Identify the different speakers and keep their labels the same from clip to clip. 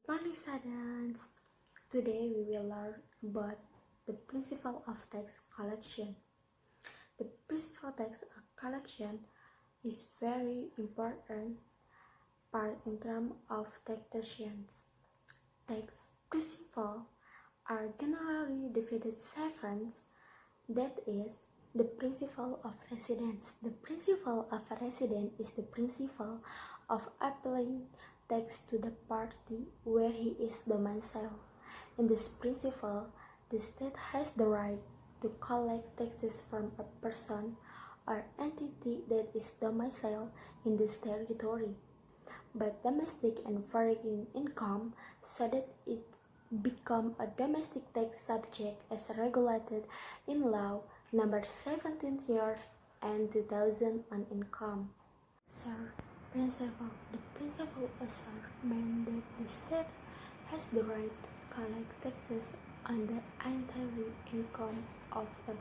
Speaker 1: Morning students! Today we will learn about the principle of tax collection. The principle tax collection is very important part in terms of taxation. Tax principles are generally divided seven, that is, the principle of residence. The principle of residence is the principle of applying tax to the party where he is domiciled. In this principle, the state has the right to collect taxes from a person or entity that is domiciled in this territory, but domestic and foreign income, so that it become a domestic tax subject as regulated in law number 17 years and 2000 on income. Sir, principle. The principle asserts that the state has the right to collect taxes on the entire income of a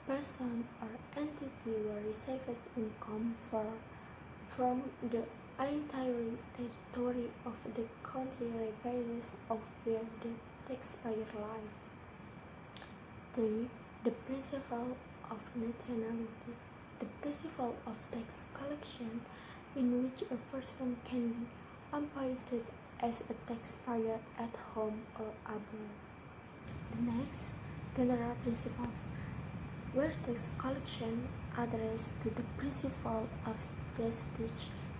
Speaker 1: person or entity who receives income from the entire territory of the country regardless of where the taxpayer lives. 3. The principle of nationality. The principle of tax collection in which a person can be appointed as a taxpayer at home or abroad. The next, general principles, where tax collection adheres to the principle of justice.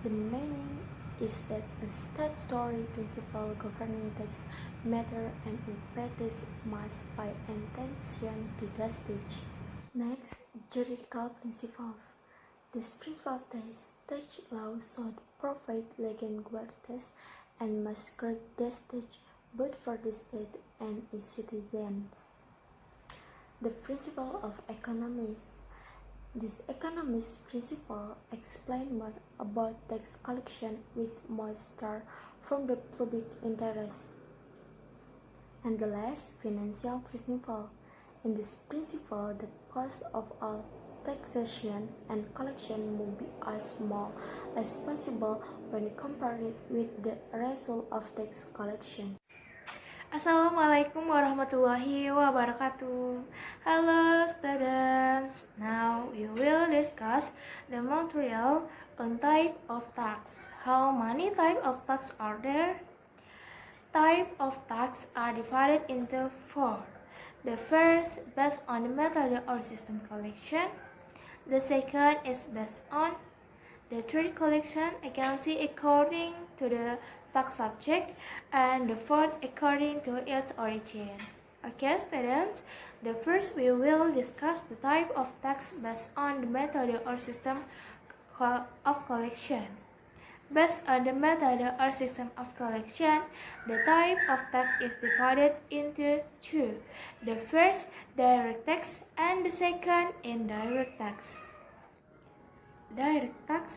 Speaker 1: The meaning is that a statutory principle governing tax matter and in practice must by attention to justice. Next, juridical principles. This principle says tax law should provide legal guarantees and must grant justice both for the state and its citizens. The principle of economics. This economics principle explains more about tax collection, which must start from the public interest. And the last, financial principle. In this principle, the cost of all taxation and collection will be as small as possible when compared with the result of tax collection.
Speaker 2: Assalamualaikum warahmatullahi wabarakatuh. Hello students. Now we will discuss the material on type of tax. How many types of tax are there? Type of tax are divided into 4. The first, based on the method or system collection. The second is based on the third, collection agency according to the tax subject, and the fourth according to its origin. Okay students, the first we will discuss the type of tax based on the method or system of collection. Based on the method or system of collection, the type of tax is divided into 2. The first, direct tax, and the second, indirect tax. Direct tax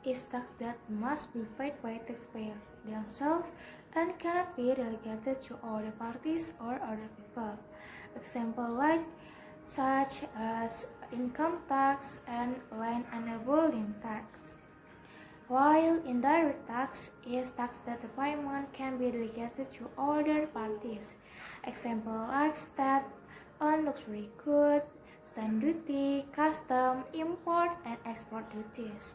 Speaker 2: is tax that must be paid by taxpayers themselves and cannot be delegated to other parties or other people. Example like such as income tax and land and building tax. While indirect tax is tax that the payment can be delegated to other parties. Example like stamp on luxury goods, stamp duty, custom, import, and export duties.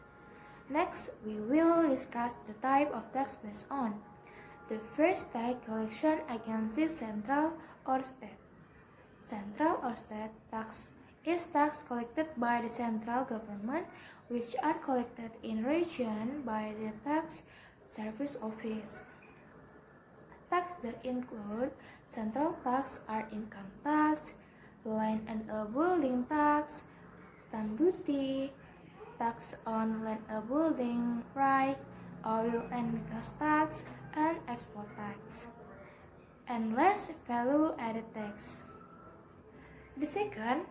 Speaker 2: Next, we will discuss the type of tax based on. The first type, collection against the central or state. Central or state tax is tax collected by the central government, which are collected in region by the tax service office. Tax that include central tax are income tax, land and building tax, stamp duty, tax on land and building right, oil and gas tax, and export tax, and less value added tax. The second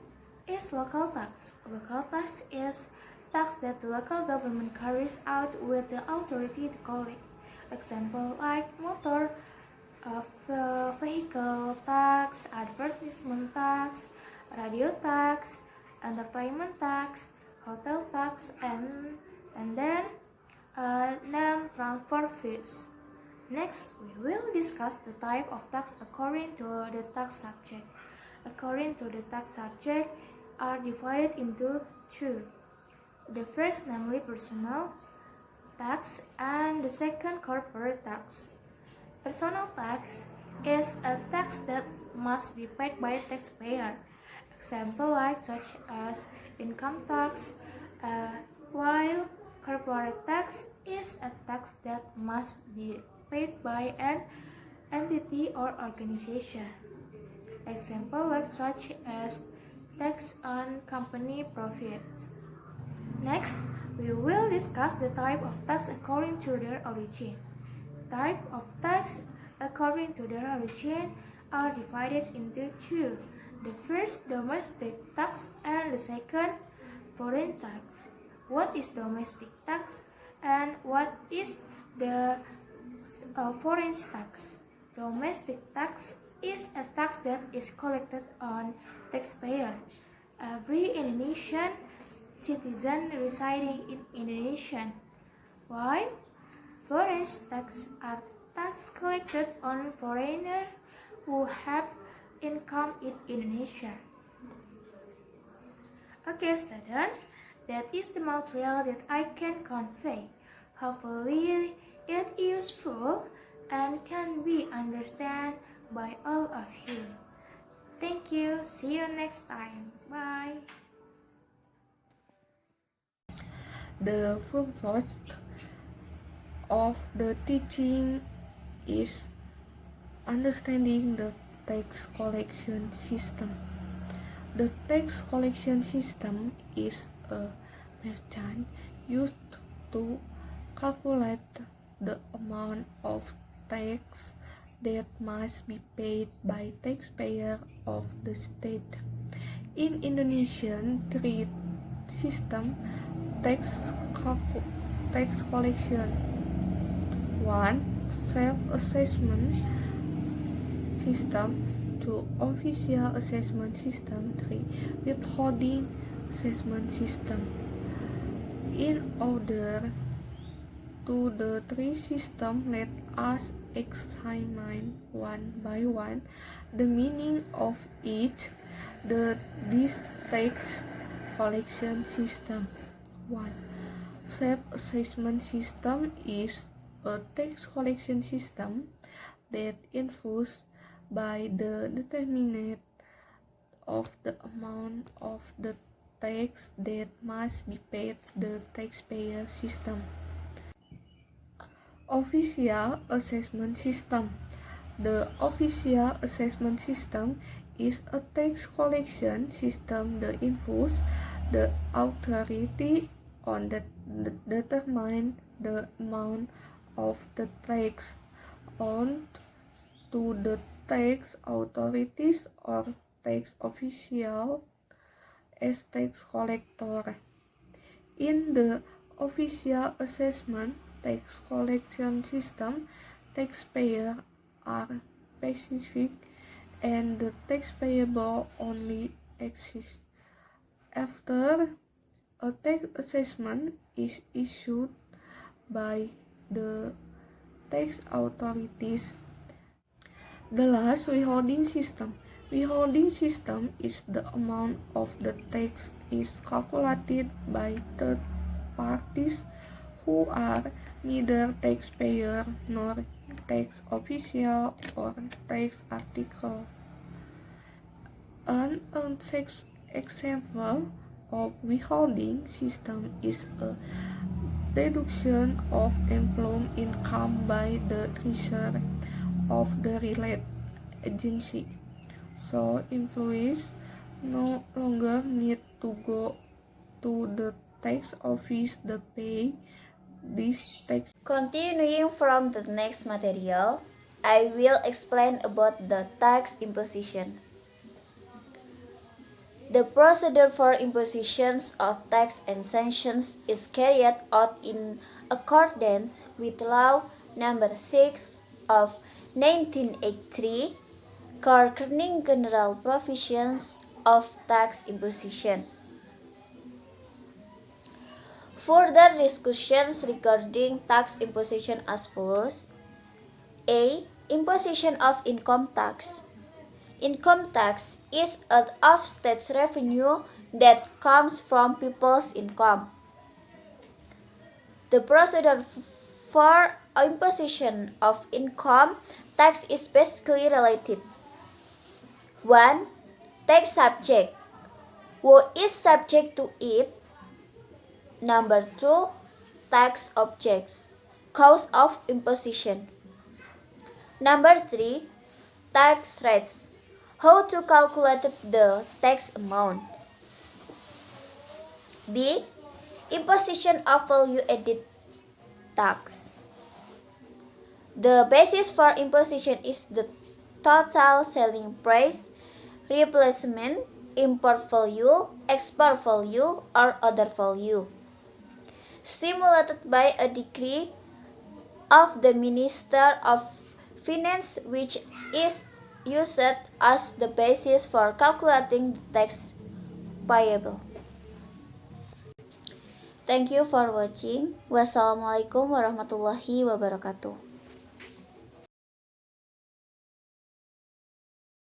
Speaker 2: is local tax. Local tax is tax that the local government carries out with the authority to collect. Example like motor vehicle tax, advertisement tax, radio tax, entertainment tax, hotel tax, and then name transfer fees. Next, we will discuss the type of tax according to the tax subject. According to the tax subject are divided into two. The first, namely personal tax, and the second, corporate tax. Personal tax is a tax that must be paid by a taxpayer. Example such as income tax, while corporate tax is a tax that must be paid by an entity or organization. Example such as tax on company profits. Next, we will discuss the type of tax according to their origin. Type of tax according to their origin are divided into two. The first, domestic tax, and the second, foreign tax. What is domestic tax and what is the foreign tax? Domestic tax is a tax that is collected on taxpayer. Every Indonesian citizen residing in Indonesia, while foreign tax are tax collected on foreigners who have income in Indonesia. Okay, students, that is the material that I can convey. Hopefully, it is useful and can be understood by all of you. Thank you. See you next time. Bye.
Speaker 3: The purpose of the teaching is understanding the tax collection system. The tax collection system is a method used to calculate the amount of tax that must be paid by taxpayer of the state. In Indonesian trade system, tax collection 1. Self-assessment system. 2. Official assessment system. 3. Withholding assessment system. In order to the three systems, let us examine one by one the meaning of each. This tax collection system. 1. Self-assessment system is a tax collection system that involves by the determinant of the amount of the tax that must be paid the taxpayer system. Official assessment system. The official assessment system is a tax collection system that involves the authority on that determine the amount of the tax owed to the tax authorities or tax official as tax collector. In the official assessment tax collection system, taxpayers are specific and the tax payable only exists after a tax assessment is issued by the tax authorities. The last, withholding system. Withholding system is the amount of the tax is calculated by third parties who are neither taxpayer nor tax official or tax article. An example of withholding system is a deduction of employment income by the treasurer of the related agency. So employees no longer need to go to the tax office to pay this tax.
Speaker 4: Continuing from the next material, I will explain about the tax imposition. The procedure for impositions of tax and sanctions is carried out in accordance with Law Number 6 of 1983 concerning general provisions of tax imposition. Further discussions regarding tax imposition as follows. A. Imposition of income tax. Income tax is an of-state revenue that comes from people's income. The procedure for imposition of income tax is basically related. 1. Tax subject. Who is subject to it? Number 2. Tax objects. Cause of imposition. Number 3. Tax rates. How to calculate the tax amount. B. Imposition of value-added tax. The basis for imposition is the total selling price, replacement, import value, export value, or other value, stimulated by a decree of the Minister of Finance, which is used as the basis for calculating the tax payable. Thank you for watching. Wassalamualaikum warahmatullahi wabarakatuh.